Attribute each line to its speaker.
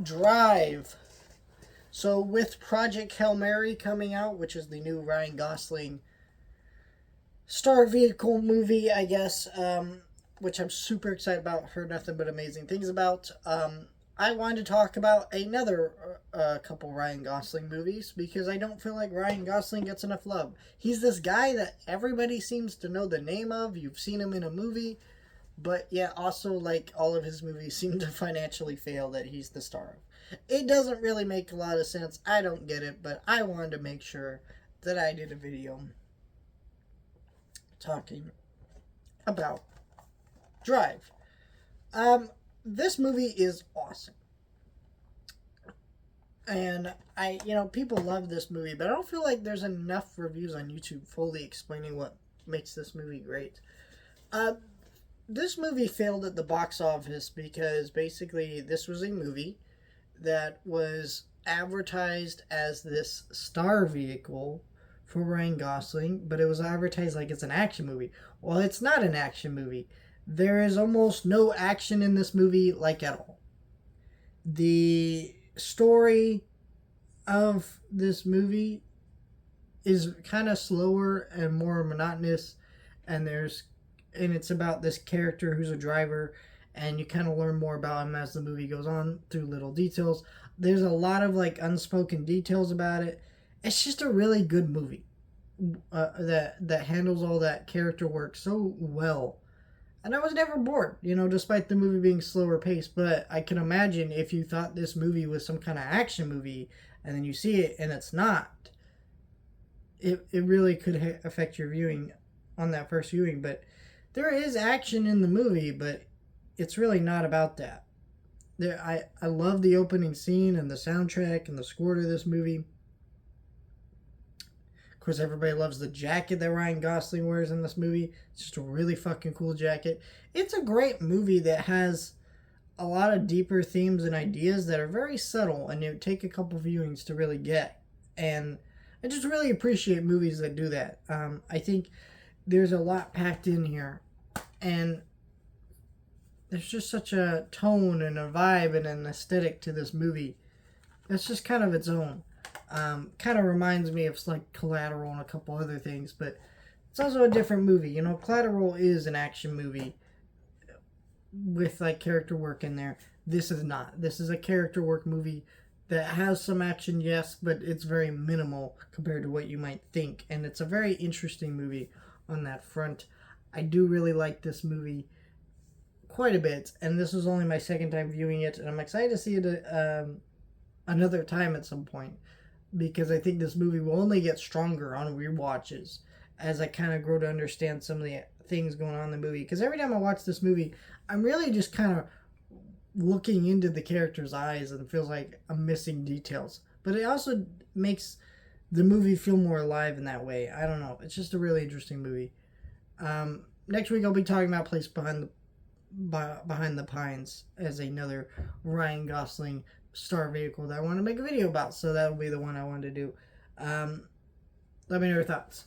Speaker 1: Drive. So with Project Hail Mary coming out, which is the new Ryan Gosling star vehicle movie, I guess, which I'm super excited about. Heard nothing but amazing things about. I wanted to talk about another couple Ryan Gosling movies because I don't feel like Ryan Gosling gets enough love. He's this guy that everybody seems to know the name of. You've seen him in a movie, but yeah, also like all of his movies seem to financially fail that he's the star of. It doesn't really make a lot of sense. I don't get it, but I wanted to make sure that I did a video talking about Drive. Um, this movie is awesome. And people love this movie, but I don't feel like there's enough reviews on YouTube fully explaining what makes this movie great. Uh, this movie failed at the box office because basically this was a movie that was advertised as this star vehicle for Ryan Gosling, but it was advertised like it's an action movie. Well, it's not an action movie. There is almost no action in this movie, like at all. The story of this movie is kind of slower and more monotonous, and it's about this character who's a driver, and you kind of learn more about him as the movie goes on through little details. There's a lot of like unspoken details about it. It's just a really good movie that handles all that character work so well. And I was never bored, despite the movie being slower paced. But I can imagine if you thought this movie was some kind of action movie and then you see it and it's not, it really could affect your viewing on that first viewing. But there is action in the movie, but it's really not about that. I love the opening scene and the soundtrack and the score to this movie. Of course, everybody loves the jacket that Ryan Gosling wears in this movie. It's just a really fucking cool jacket. It's a great movie that has a lot of deeper themes and ideas that are very subtle and it take a couple viewings to really get. And I just really appreciate movies that do that. I think there's a lot packed in here. And there's just such a tone and a vibe and an aesthetic to this movie. It's just kind of its own. Kind of reminds me of like Collateral and a couple other things, but it's also a different movie. Collateral is an action movie with like character work in there. This is not. This is a character work movie that has some action, yes, but it's very minimal compared to what you might think. And it's a very interesting movie on that front. I do really like this movie quite a bit, and this was only my second time viewing it, and I'm excited to see it another time at some point, because I think this movie will only get stronger on rewatches as I kind of grow to understand some of the things going on in the movie. Because every time I watch this movie, I'm really just kind of looking into the character's eyes and it feels like I'm missing details. But it also makes the movie feel more alive in that way. I don't know. It's just a really interesting movie. Next week I'll be talking about Place Behind the Pines as another Ryan Gosling star vehicle that I want to make a video about. So that'll be the one I wanted to do. Let me know your thoughts.